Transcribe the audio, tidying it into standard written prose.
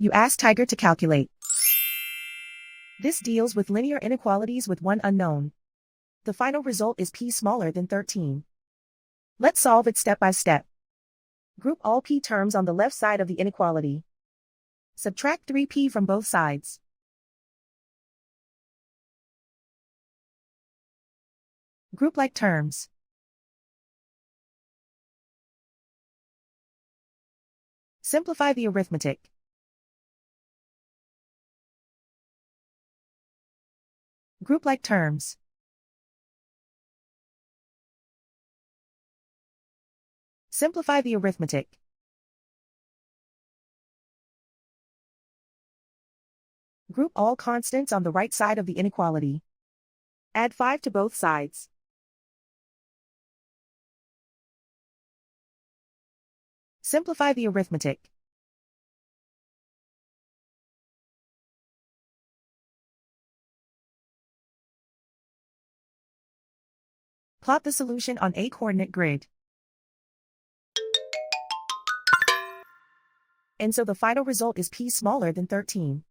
You ask Tiger to calculate. This deals with linear inequalities with one unknown. The final result is p smaller than 13. Let's solve it step by step. Group all p terms on the left side of the inequality. Subtract 3p from both sides. Group like terms. Simplify the arithmetic. Group like terms. Simplify the arithmetic. Group all constants on the right side of the inequality. Add 5 to both sides. Simplify the arithmetic. Plot the solution on a coordinate grid. And so the final result is p smaller than 13.